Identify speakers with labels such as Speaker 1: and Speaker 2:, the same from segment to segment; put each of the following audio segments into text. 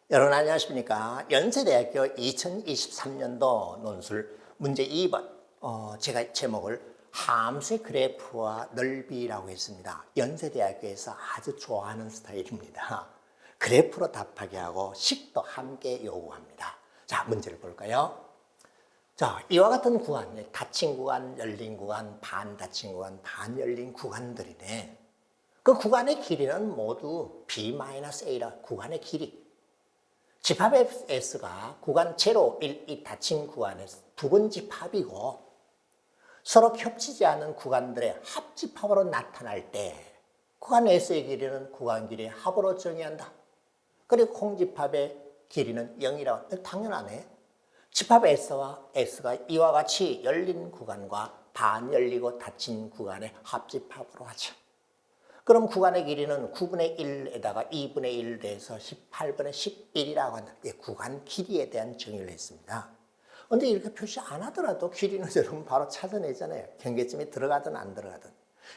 Speaker 1: 여러분 안녕하십니까? 연세대학교 2023년도 논술 문제 2번 제가 제목을 함수의 그래프와 넓이라고 했습니다. 연세대학교에서 아주 좋아하는 스타일입니다. 그래프로 답하게 하고 식도 함께 요구합니다. 자, 문제를 볼까요? 자, 이와 같은 구간, 닫힌 구간, 열린 구간, 반 닫힌 구간, 반 열린 구간들이네. 그 구간의 길이는 모두 B-A라 구간의 길이. 집합 S가 구간 0, 1, 이 닫힌 구간에서 부분 집합이고 서로 겹치지 않은 구간들의 합집합으로 나타날 때 구간 S의 길이는 구간 길이의 합으로 정의한다. 그리고 공집합의 길이는 0이라고. 당연하네. 집합 S와 S가 이와 같이 열린 구간과 반 열리고 닫힌 구간의 합집합으로 하죠. 그럼 구간의 길이는 9분의 1에다가 2분의 1 돼서 18분의 11이라고 한다. 예, 구간 길이에 대한 정의를 했습니다. 그런데 이렇게 표시 안 하더라도 길이는 여러분 바로 찾아내잖아요. 경계점이 들어가든 안 들어가든.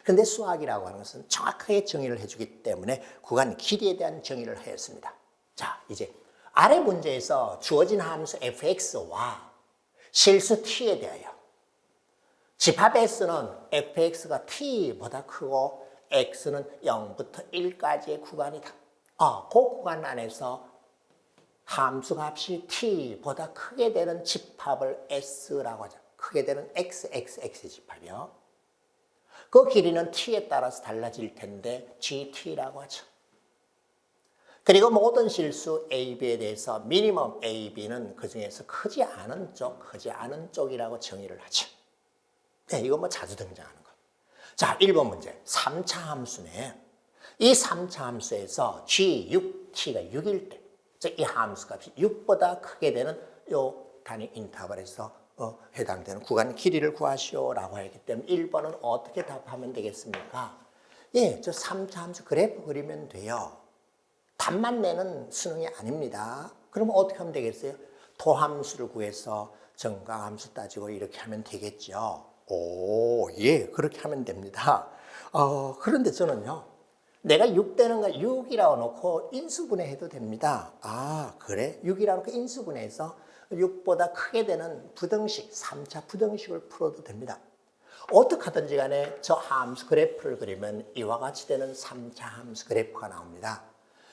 Speaker 1: 그런데 수학이라고 하는 것은 정확하게 정의를 해주기 때문에 구간 길이에 대한 정의를 했습니다. 자, 이제 아래 문제에서 주어진 함수 fx와 실수 t에 대하여 집합 s는 fx가 t보다 크고 x는 0부터 1까지의 구간이다. 그 구간 안에서 함수 값이 t보다 크게 되는 집합을 s라고 하죠. 크게 되는 xxx 집합이요. 그 길이는 t에 따라서 달라질 텐데 gt라고 하죠. 그리고 모든 실수 AB에 대해서 미니멈 AB는 그 중에서 크지 않은 쪽이라고 정의를 하죠. 네, 이거 뭐 자주 등장하는 거. 자, 1번 문제. 3차 함수네. 이 3차 함수에서 G6, T가 6일 때, 즉 이 함수 값이 6보다 크게 되는 요 단위 인터벌에서 해당되는 구간 길이를 구하시오라고 하기 때문에 1번은 어떻게 답하면 되겠습니까? 예, 저 3차 함수 그래프 그리면 돼요. 답만 내는 수능이 아닙니다. 그러면 어떻게 하면 되겠어요? 도함수를 구해서 정각함수 따지고 이렇게 하면 되겠죠. 오, 예, 그렇게 하면 됩니다. 그런데 저는요, 내가 6 되는 거 6이라고 놓고 인수분해해도 됩니다. 아, 그래? 6이라고 놓고 인수분해해서 6보다 크게 되는 부등식, 3차 부등식을 풀어도 됩니다. 어떻게 하든지 간에 저 함수 그래프를 그리면 이와 같이 되는 3차 함수 그래프가 나옵니다.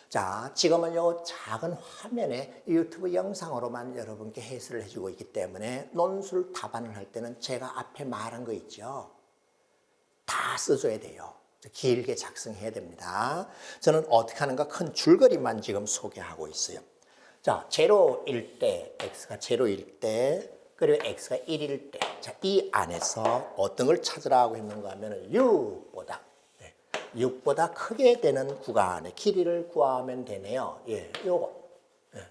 Speaker 1: 자, 지금은 요 작은 화면에 유튜브 영상으로만 여러분께 해설을 해주고 있기 때문에 논술 답안을 할 때는 제가 앞에 말한 거 있죠. 다 써줘야 돼요. 길게 작성해야 됩니다. 저는 어떻게 하는가 큰 줄거리만 지금 소개하고 있어요. 자, 제로일 때, x가 제로일 때, 그리고 x가 1일 때. 자, 이 안에서 어떤 걸 찾으라고 했는가 하면 6보다 크게 되는 구간의 길이를 구하면 되네요. 예, 요거. 예,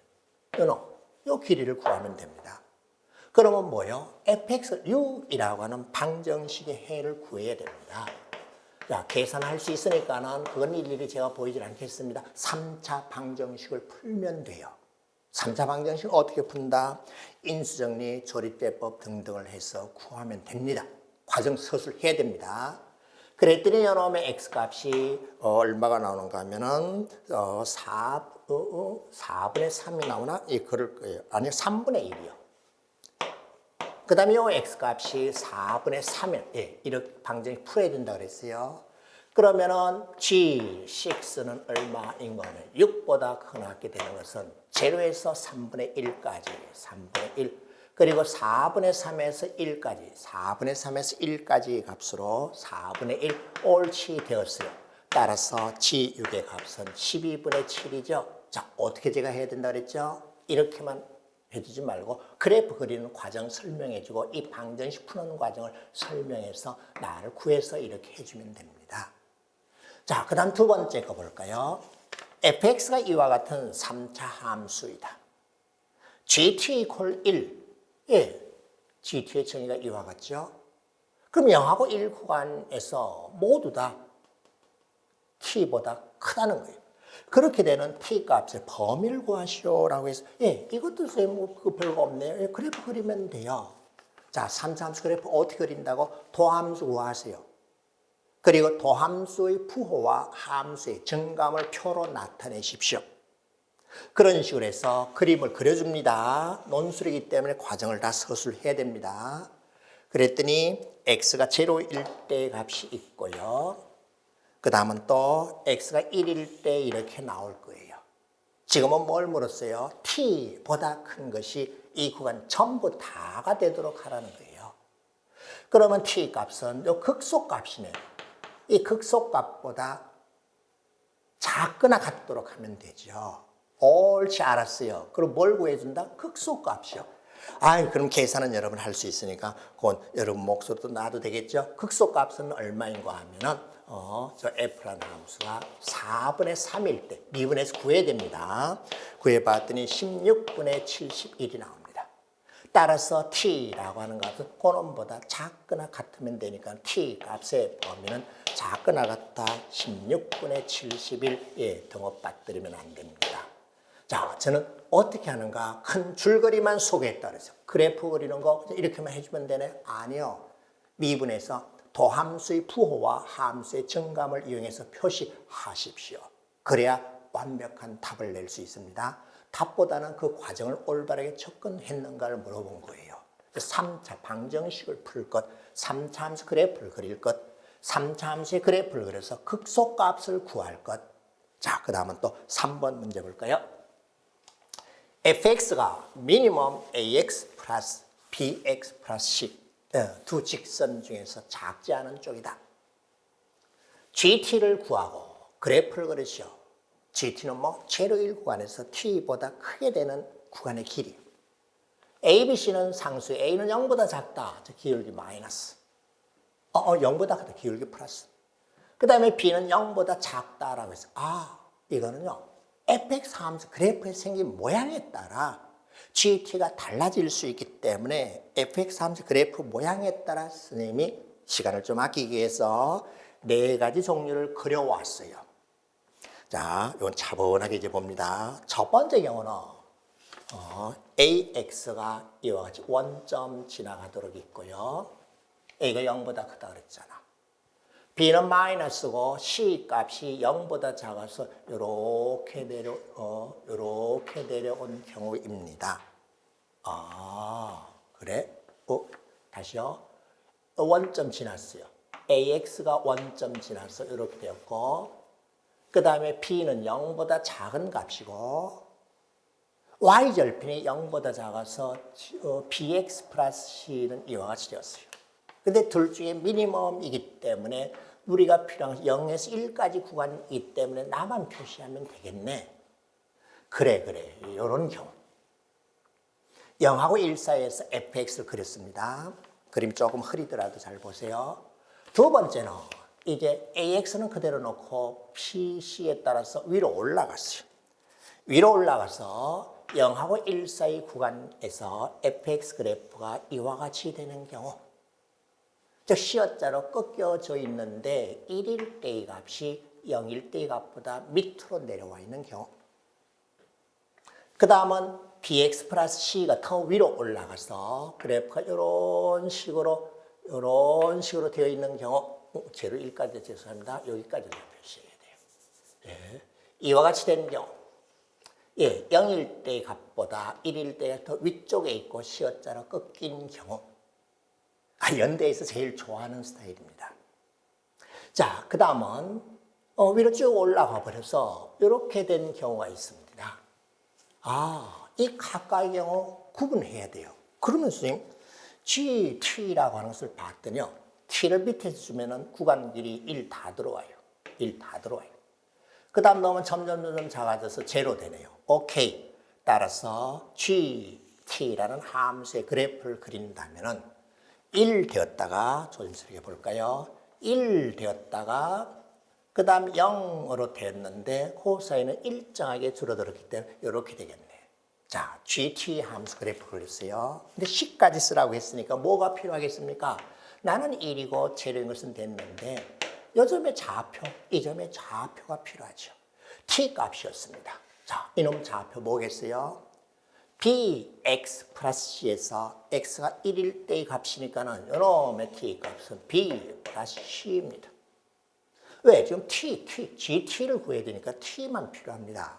Speaker 1: 요 길이를 구하면 됩니다. 그러면 뭐요? fx 6이라고 하는 방정식의 해를 구해야 됩니다. 자, 계산할 수 있으니까는 그건 일일이 제가 보이질 않겠습니다. 3차 방정식을 풀면 돼요. 3차 방정식을 어떻게 푼다? 인수정리, 조립제법 등등을 해서 구하면 됩니다. 과정 서술해야 됩니다. 그랬더니 여러분의 x값이 얼마가 나오는가 하면은 4분의 3이 나오나? 예, 그럴 거예요. 아니요, 3분의 1이요. 그 다음에 이 x값이 4분의 3일. 예, 이렇게 방정식 풀어야 된다 그랬어요. 그러면은 G6는 얼마인 거는 6보다 크게 되는 것은 0에서 3분의 1까지, 3분의 1. 그리고 4분의 3에서 1까지, 4분의 3에서 1까지 값으로 4분의 1 옳지 되었어요. 따라서 G6의 값은 12분의 7이죠. 자, 어떻게 제가 해야 된다 그랬죠? 이렇게만 해주지 말고 그래프 그리는 과정 설명해주고 이 방정식 푸는 과정을 설명해서 나를 구해서 이렇게 해주면 됩니다. 자, 그 다음 두 번째 거 볼까요? fx가 이와 같은 3차 함수이다. gt equal 1. 예, GT의 정의가 이와 같죠? 그럼 0하고 1 구간에서 모두 다 T보다 크다는 거예요. 그렇게 되는 T 값의 범위를 구하시오라고 해서, 예, 이것도 뭐 별거 없네요. 예, 그래프 그리면 돼요. 자, 3차 함수 그래프 어떻게 그린다고? 도함수 구하세요. 그리고 도함수의 부호와 함수의 정감을 표로 나타내십시오. 그런 식으로 해서 그림을 그려줍니다. 논술이기 때문에 과정을 다 서술해야 됩니다. 그랬더니 x가 0일 때 값이 있고요. 그 다음은 또 x가 1일 때 이렇게 나올 거예요. 지금은 뭘 물었어요? t보다 큰 것이 이 구간 전부 다가 되도록 하라는 거예요. 그러면 t 값은 요 극소값이네요. 이 극소값보다 작거나 같도록 하면 되죠. 옳지, 알았어요. 그럼 뭘 구해준다? 극소값이요. 그럼 계산은 여러분 할 수 있으니까 그건 여러분 목소리도 놔도 되겠죠. 극소값은 얼마인가 하면은 저 f라는 함수가 4분의 3일 때 미분해서 구해야 됩니다. 구해봤더니 16분의 71이 나옵니다. 따라서 t라고 하는 값은 그놈보다 작거나 같으면 되니까 t 값의 범위는 작거나 같아 16분의 71에 등호 빠뜨리면 안 됩니다. 자, 저는 어떻게 하는가? 큰 줄거리만 소개했다 그래서 그래프 그리는 거 이렇게만 해주면 되네? 아니요. 미분에서 도함수의 부호와 함수의 정감을 이용해서 표시하십시오. 그래야 완벽한 답을 낼 수 있습니다. 답보다는 그 과정을 올바르게 접근했는가를 물어본 거예요. 3차 방정식을 풀 것, 3차 함수 그래프를 그릴 것, 3차 함수의 그래프를 그려서 극소값을 구할 것. 자, 그 다음은 또 3번 문제 볼까요? fx가 minimum ax 플러스 bx 플러스 c 두 직선 중에서 작지 않은 쪽이다. gt를 구하고 그래프를 그리시오. gt는 뭐 0일 구간에서 t보다 크게 되는 구간의 길이. abc는 상수, a는 0보다 작다. 저 기울기 마이너스. 0보다 크다. 기울기 플러스. 그 다음에 b는 0보다 작다라고 해서 이거는요. fx 함수 그래프에 생긴 모양에 따라 gt가 달라질 수 있기 때문에 fx 함수 그래프 모양에 따라 선생님이 시간을 좀 아끼기 위해서 4가지 종류를 그려왔어요. 자, 이건 차분하게 이제 봅니다. 첫 번째 경우는 AX가 이와 같이 원점 지나가도록 있고요. A가 0보다 크다 그랬잖아. B는 마이너스고 C 값이 0보다 작아서 이렇게 내려온 경우입니다. 그래? 다시요. 원점 지났어요. AX가 원점 지나서 이렇게 되었고, 그 다음에 B는 0보다 작은 값이고, Y절편이 0보다 작아서 BX 플러스 C는 이와 같이 되었어요. 근데 둘 중에 미니멈이기 때문에 우리가 필요한 0에서 1까지 구간이기 때문에 나만 표시하면 되겠네. 그래. 이런 경우. 0하고 1 사이에서 fx를 그렸습니다. 그림 조금 흐리더라도 잘 보세요. 두 번째는 이제 ax는 그대로 놓고 pc에 따라서 위로 올라갔어요. 위로 올라가서 0하고 1 사이 구간에서 fx 그래프가 이와 같이 되는 경우, 즉 C자로 꺾여져 있는데 1일 때의 값이 0일 때의 값보다 밑으로 내려와 있는 경우, 그 다음은 bx 플러스 c가 더 위로 올라가서 그래프가 이런 식으로 되어 있는 경우, 0, 1까지 죄송합니다. 여기까지 표시해야 돼요. 이와 같이 되는 경우, 0일 때의 값보다 1일 때가 더 위쪽에 있고 C자로 꺾인 경우, 연대에서 제일 좋아하는 스타일입니다. 자, 그 다음은 위로 쭉 올라가 버려서 이렇게 된 경우가 있습니다. 이 가까이 경우 구분해야 돼요. 그러면 선생님, G, T라고 하는 것을 봤더니요. T를 밑에서 주면은 구간 길이 1 다 들어와요. 1 다 들어와요. 그 다음 넣으면 점점 작아져서 0 되네요. 오케이. 따라서 G, T라는 함수의 그래프를 그린다면은 1 되었다가 조심스럽게 볼까요? 1 되었다가 그 다음 0으로 되었는데 그 사이는 일정하게 줄어들었기 때문에 이렇게 되겠네. 자, GT 함수 그래프 그렸어요. 근데 C까지 쓰라고 했으니까 뭐가 필요하겠습니까? 나는 1이고 0인 것은 됐는데 이 점의 좌표, 이 점의 좌표가 필요하죠. T 값이었습니다. 자, 이놈 좌표 뭐겠어요? bx 플러스 c에서 x가 1일 때의 값이니까는 이놈의 t 값은 b 플러스 c입니다. 왜? 지금 gt를 구해야 되니까 t만 필요합니다.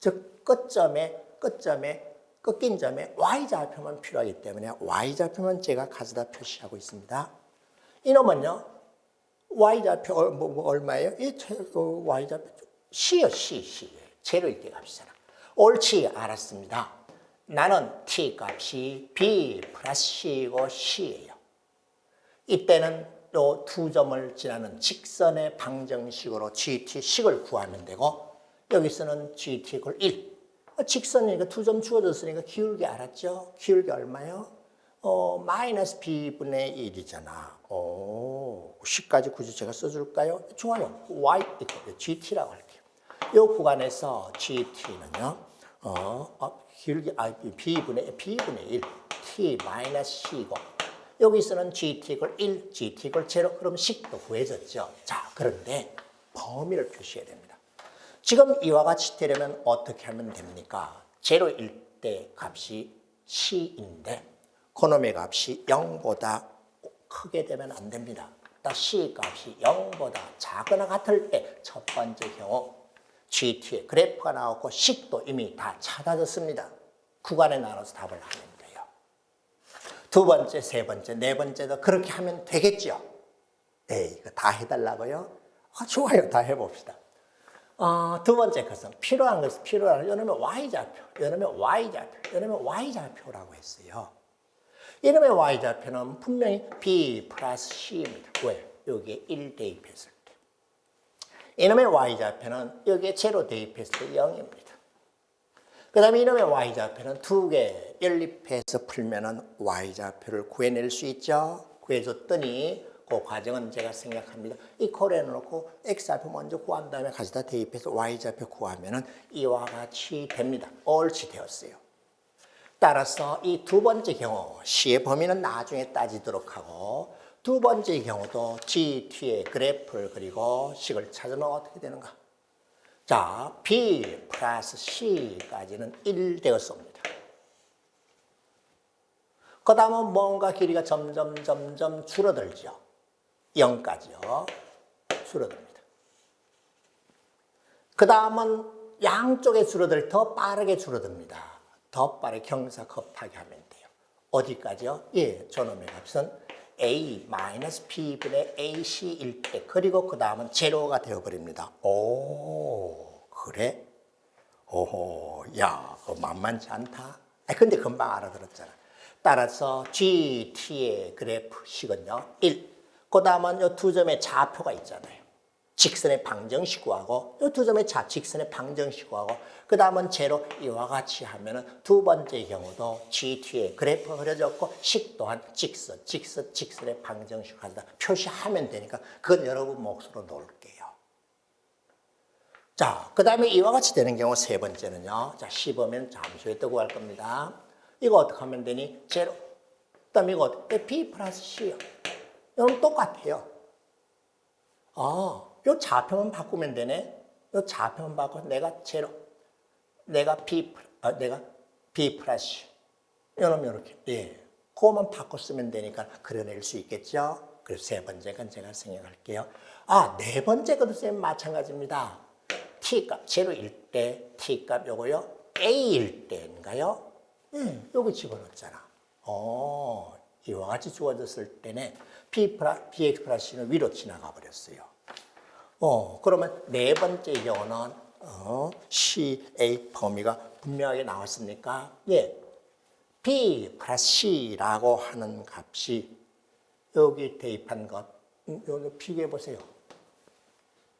Speaker 1: 즉 끝점에 꺾인 점에 y좌표만 필요하기 때문에 y좌표만 제가 가져다 표시하고 있습니다. 이놈은요, y좌표 얼마예요? 이 y좌표 c요, c. 제로일 때 값이잖아. 옳지, 알았습니다. 나는 t 값이 b 플러스 c이고 c예요. 이때는 요 두 점을 지나는 직선의 방정식으로 gt식을 구하면 되고, 여기서는 gt 이퀄 1. 직선이니까 두 점 주어졌으니까 기울기 알았죠? 기울기 얼마요? 마이너스 b분의 1이잖아. 10까지 굳이 제가 써줄까요? 좋아요. y 이퀄 gt라고 할게요. 이 구간에서 gt는요, 기울기 b분의 1, t 마이너스 c고, 여기서는 gt 이퀄 1, gt 이퀄 0, 그럼 식도 구해졌죠. 자, 그런데 범위를 표시해야 됩니다. 지금 이와 같이 되려면 어떻게 하면 됩니까? 제로일 때 값이 c인데 그놈의 값이 0보다 크게 되면 안 됩니다. c 값이 0보다 작거나 같을 때 첫 번째 경우 gt의 그래프가 나왔고 식도 이미 다 찾아졌습니다. 구간에 나눠서 답을 하면 돼요. 두 번째, 세 번째, 네 번째도 그렇게 하면 되겠죠. 이거 다 해달라고요? 좋아요. 다 해봅시다. 두 번째 것은 필요한 이놈의 y좌표, 이놈의 y좌표라고 했어요. 이놈의 y좌표는 분명히 b 플러스 c입니다. 왜? 여기에 1 대입했을 때. 이놈의 y좌표는 여기에 제로 대입했을 때 0입니다. 그 다음에 이놈의 y좌표는 두 개 연립해서 풀면은 y좌표를 구해낼 수 있죠. 구해줬더니 그 과정은 제가 생각합니다. 이퀄에 넣고 x좌표 먼저 구한 다음에 가져다 대입해서 y좌표 구하면은 이와 같이 됩니다. 옳지 되었어요. 따라서 이 두 번째 경우 c의 범위는 나중에 따지도록 하고, 두 번째 경우도 gt의 그래프를 그리고 식을 찾으면 어떻게 되는가? 자, b 플러스 c까지는 1 되었습니다. 그 다음은 뭔가 길이가 점점 줄어들죠. 0까지요. 줄어듭니다. 그 다음은 양쪽에 더 빠르게 줄어듭니다. 더 빠르게 경사 곱하기 하면 돼요. 어디까지요? 저놈의 값은 a-b분의 ac일 때, 그리고 그 다음은 제로가 되어버립니다. 그래? 야, 그거 만만치 않다. 근데 금방 알아들었잖아. 따라서 gt의 그래프 식은요, 1. 그 다음은 이 두 점의 좌표가 있잖아요. 직선의 방정식 구하고, 이 두 점의 직선의 방정식 구하고, 그 다음은 제로, 이와 같이 하면은 두 번째 경우도 gt의 그래프가 그려졌고, 식 또한 직선의 방정식 하다 표시하면 되니까, 그건 여러분 몫으로 놓을게요. 자, 그 다음에 이와 같이 되는 경우 세 번째는요, 자, 씹으면 잠시 후에 또 구할 겁니다. 이거 어떻게 하면 되니? 제로. 그 다음에 이거 b 플러스 c요. 이건 똑같아요. 요 좌표만 바꾸면 되네. 요 좌표만 바꿔서 내가 제로, 내가 b 플러스, 이러면 이렇게, 그거만 바꿔 쓰면 되니까 그려낼 수 있겠죠. 그래서 세 번째 건 제가 생각할게요. 네 번째 것도 쌤 마찬가지입니다. t값 제로일 때 t값 요거요, a일 때인가요? 요거 집어넣었잖아. 이와 같이 주어졌을 때는 bx 플러스 c는 위로 지나가 버렸어요. 그러면 네 번째 경우는 CA 범위가 분명하게 나왔습니까? B 플러스 C라고 하는 값이 여기 대입한 것, 여기 비교해 보세요.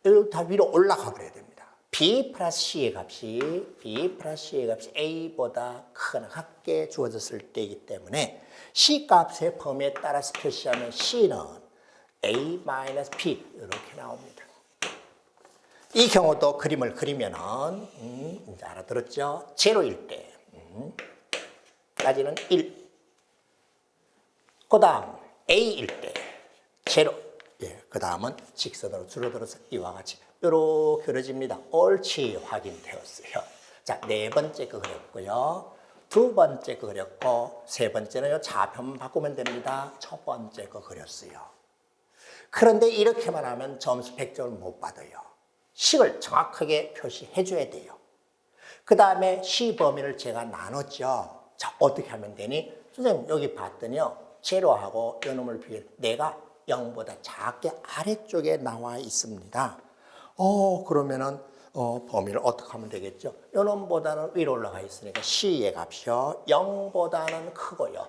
Speaker 1: 여기 다 위로 올라가 버려야 됩니다. B 플러스 C의 값이 A보다 크게 주어졌을 때이기 때문에 C 값의 범위에 따라서 표시하면 C는 A 마이너스 B 이렇게 나옵니다. 이 경우도 그림을 그리면은 이제 알아들었죠? 제로일 때까지는 1. 그 다음 A일 때 제로. 그 다음은 직선으로 줄어들어서 이와 같이 이렇게 그려집니다. 옳지 확인되었어요. 자, 네 번째 거 그렸고요. 두 번째 거 그렸고, 세 번째는 좌표만 바꾸면 됩니다. 첫 번째 거 그렸어요. 그런데 이렇게만 하면 점수 100점을 못 받아요. 식을 정확하게 표시해 줘야 돼요. 그 다음에 C 범위를 제가 나눴죠. 자, 어떻게 하면 되니? 선생님, 여기 봤더니요. 제로하고 요놈을 비교해 내가 0보다 작게 아래쪽에 나와 있습니다. 그러면은 범위를 어떻게 하면 되겠죠? 요놈보다는 위로 올라가 있으니까 C의 값이요. 0보다는 크고요.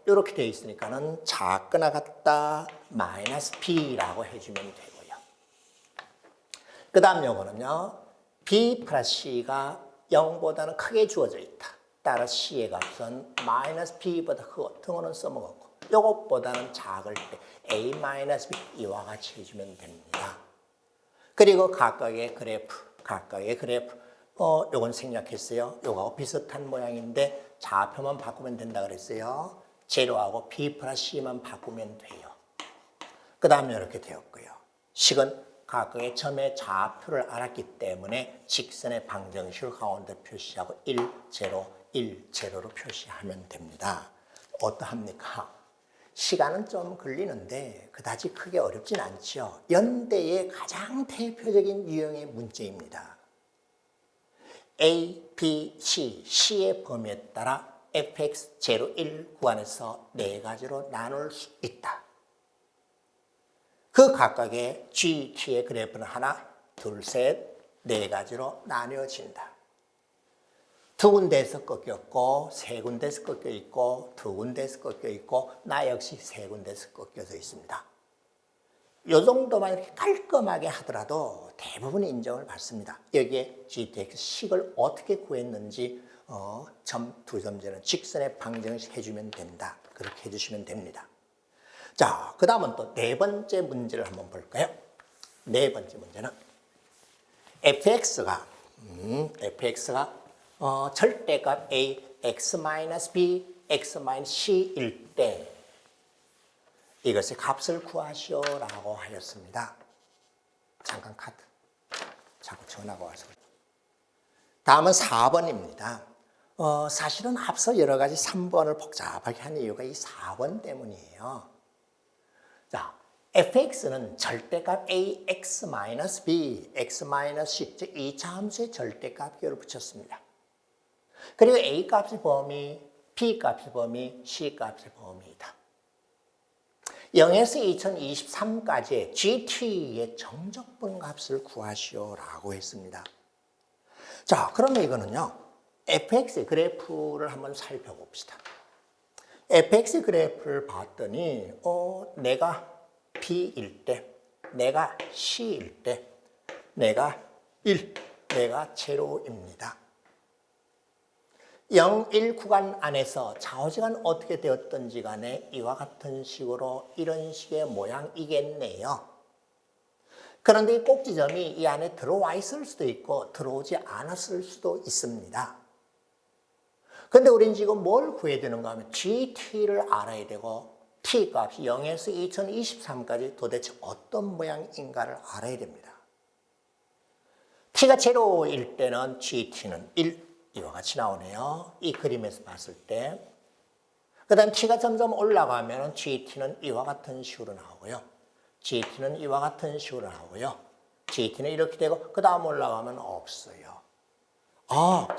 Speaker 1: 이렇게 되어 있으니까는 작거나 같다 마이너스 B라고 해주면 되고요. 그 다음 요거는요. B 플러스 C가 0보다는 크게 주어져 있다. 따라 C의 값은 마이너스 B보다 크고 등호는 써먹었고 요것보다는 작을 때 A 마이너스 B 이와 같이 해주면 됩니다. 그리고 각각의 그래프 요건 생략했어요. 요거하고 비슷한 모양인데 좌표만 바꾸면 된다 그랬어요. 제로하고 B 플러스 C만 바꾸면 돼요. 그 다음에 이렇게 되었고요. 식은 각각의 점의 좌표를 알았기 때문에 직선의 방정식을 가운데 표시하고 1, 0, 1, 0로 표시하면 됩니다. 어떠합니까? 시간은 좀 걸리는데 그다지 크게 어렵진 않죠. 연대의 가장 대표적인 유형의 문제입니다. A, B, C, C의 범위에 따라 fx, 0, 1 구간에서 네 가지로 나눌 수 있다. 그 각각의 G, T의 그래프는 하나, 둘, 셋, 네 가지로 나뉘어진다. 두 군데에서 꺾였고, 세 군데에서 꺾여 있고, 두 군데에서 꺾여 있고, 나 역시 세 군데에서 꺾여져 있습니다. 이 정도만 이렇게 깔끔하게 하더라도 대부분 인정을 받습니다. 여기에 GTX 식을 어떻게 구했는지 점 두 점제는 직선의 방정식 해주면 된다. 그렇게 해주시면 됩니다. 자, 그 다음은 또 네 번째 문제를 한번 볼까요? 네 번째 문제는 fx가 절대값 a, x-b, x-c일 때 이것의 값을 구하시오라고 하였습니다. 잠깐 카드. 자꾸 전화가 와서. 다음은 4번입니다. 사실은 앞서 여러 가지 3번을 복잡하게 한 이유가 이 4번 때문이에요. 자, fx는 절대값 a, x-b, x-c, 즉 2차 함수의 절대값 을 붙였습니다. 그리고 a 값의 범위, b 값의 범위, c 값의 범위이다. 0에서 2023까지의 GT의 정적분 값을 구하시오라고 했습니다. 자, 그러면 이거는요. fx의 그래프를 한번 살펴봅시다. fx 그래프를 봤더니 내가 b일 때, 내가 c일 때, 내가 1, 내가 제로입니다. 0, 1 구간 안에서 좌우지간 어떻게 되었든지 간에 이와 같은 식으로 이런 식의 모양이겠네요. 그런데 이 꼭지점이 이 안에 들어와 있을 수도 있고 들어오지 않았을 수도 있습니다. 근데 우리는 지금 뭘 구해야 되는가 하면 GT를 알아야 되고 T값이 0에서 2023까지 도대체 어떤 모양인가를 알아야 됩니다. T가 제로일 때는 GT는 1, 이와 같이 나오네요. 이 그림에서 봤을 때. 그 다음 T가 점점 올라가면 GT는 이와 같은 식으로 나오고요. GT는 이와 같은 식으로 나오고요. GT는 이렇게 되고 그 다음 올라가면 없어요.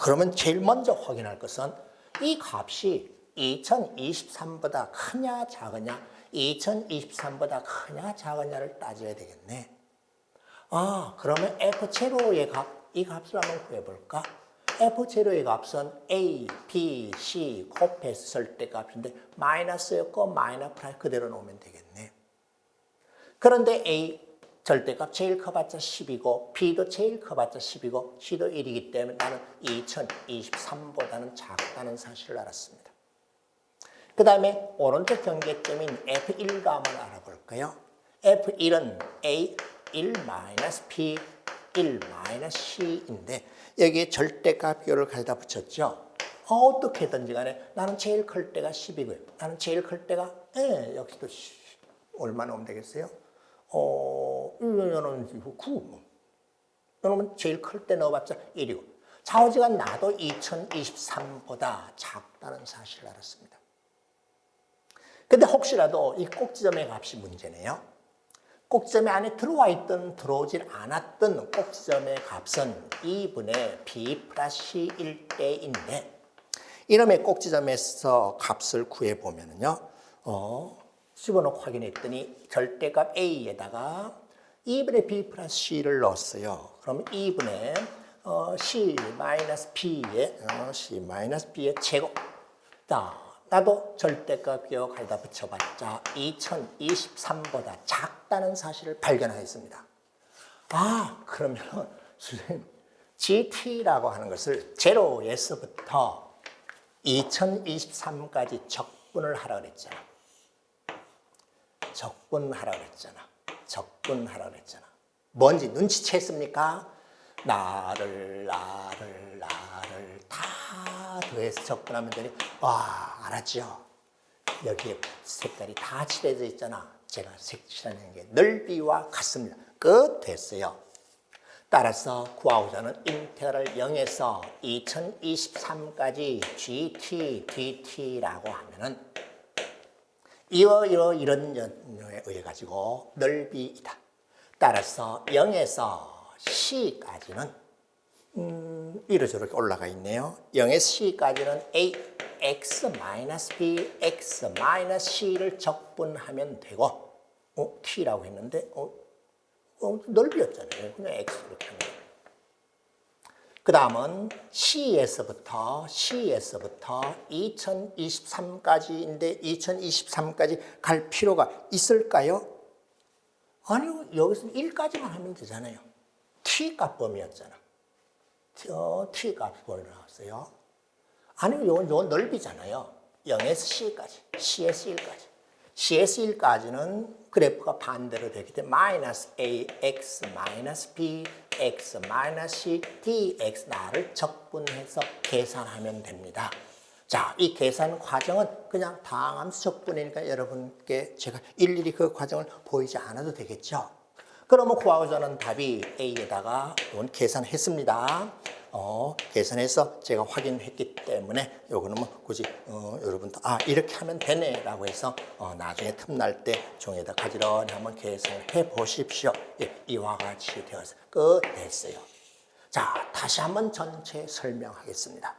Speaker 1: 그러면 제일 먼저 확인할 것은 이 값이 2023보다 크냐 작으냐 2023보다 크냐 작으냐를 따져야 되겠네. 그러면 F0의 값, 이 값을 한번 구해볼까? F0의 값은 A, B, C 곱해서 절대값인데 마이너스였고 마이너스 프라임 그대로 놓으면 되겠네. 그런데 A 절대값 제일 커봤자 10이고 B도 제일 커봤자 10이고 C도 1이기 때문에 나는 2023보다는 작다는 사실을 알았습니다. 그 다음에 오른쪽 경계점인 F1가 한번 알아볼까요? F1은 A, 1-P, 1-C인데 여기에 절대값 비율을 가져다 붙였죠. 어떻게든지 간에 나는 제일 클 때가 10이고요. 나는 제일 클 때가 여기도 얼마 나오면 되겠어요? 이거는 9. 그러면 제일 클 때 넣어봤자 1이고 좌우지간 나도 2023보다 작다는 사실을 알았습니다. 근데 혹시라도 이 꼭지점의 값이 문제네요. 꼭지점 안에 들어와 있던 들어오질 않았던 꼭지점의 값은 2분의 b 플러스 c일 때인데 이놈의 꼭지점에서 값을 구해보면요. 집어넣고 확인했더니 절대값 a에다가 2분의 b 플러스 c를 넣었어요. 그럼 2분의 c 마이너스 b의 c 마이너스 b의 제곱. 자, 나도 절대값 기억하다 붙여봤자 2023보다 작다는 사실을 발견하였습니다. 아, 그러면 선생님 GT라고 하는 것을 0에서부터 2023까지 적분을 하라 그랬잖아. 적분하라 그랬잖아. 뭔지 눈치챘습니까? 나를 다 더해서 적분하면 되니 와, 알았죠? 여기에 색깔이 다 칠해져 있잖아. 제가 색칠하는 게 넓이와 같습니다. 끝 됐어요. 따라서 구하고자는 인테그랄 0에서 2023까지 GT, DT라고 하면은 이런 연료에 의해 가지고 넓이이다. 따라서 0에서 C까지는 이렇게 올라가 있네요. 0에서 C까지는 A, X-B, X-C를 적분하면 되고 T라고 했는데 넓이였잖아요. 그냥 X 이렇게 하면 돼요. 그 다음은 C에서부터 2023까지인데 2023까지 갈 필요가 있을까요? 아니요. 여기서 1까지만 하면 되잖아요. T값범위였잖아. T값범위 나왔어요. 아니요. 요건 넓이잖아요. 0에서 C까지, C에서 1까지. C에서 1까지는 그래프가 반대로 되기 때문에 마이너스 AX, 마이너스 B, X, 마이너스 C, DX 나를 적분해서 계산하면 됩니다. 자, 이 계산 과정은 그냥 다항함수 적분이니까 여러분께 제가 일일이 그 과정을 보이지 않아도 되겠죠. 그러면 구하고자는 답이 A에다가 이건 계산했습니다. 계산해서 제가 확인했기 때문에 요거는 뭐 굳이 여러분도 이렇게 하면 되네라고 해서 나중에 틈날 때 종이에다 가지런히 한번 계산을 해 보십시오. 예, 이와 같이 되어서 끝 됐어요. 자, 다시 한번 전체 설명하겠습니다.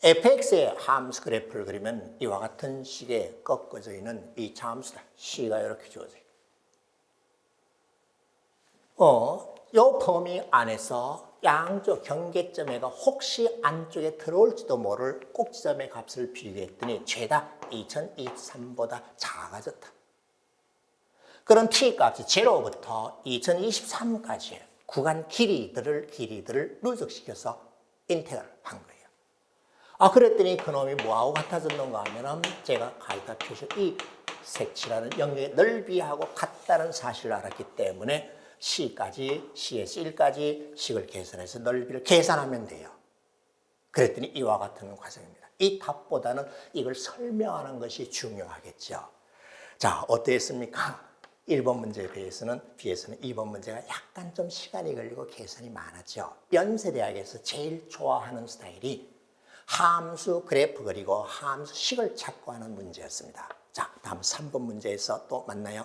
Speaker 1: fx의 함수 그래프를 그리면 이와 같은 식의 꺾어져 있는 이 함수다. c가 이렇게 주어져 있고 요 범위 안에서 양쪽 경계점에가 혹시 안쪽에 들어올지도 모를 꼭지점의 값을 비교했더니 죄다 2023보다 작아졌다. 그런 t값이 0부터 2023까지의 구간 길이들을 누적시켜서 인테그랄 한 거예요. 그랬더니 그놈이 뭐하고 같아졌는가 하면 제가 가이다 표시 이 색칠하는 영역의 넓이하고 같다는 사실을 알았기 때문에 C까지, C에서 1까지 식을 계산해서 넓이를 계산하면 돼요. 그랬더니 이와 같은 과정입니다. 이 답보다는 이걸 설명하는 것이 중요하겠죠. 자, 어땠습니까? 1번 문제에 비해서는 2번 문제가 약간 좀 시간이 걸리고 계산이 많았죠. 연세대학에서 제일 좋아하는 스타일이 함수 그래프 그리고 함수 식을 찾고 하는 문제였습니다. 자, 다음 3번 문제에서 또 만나요.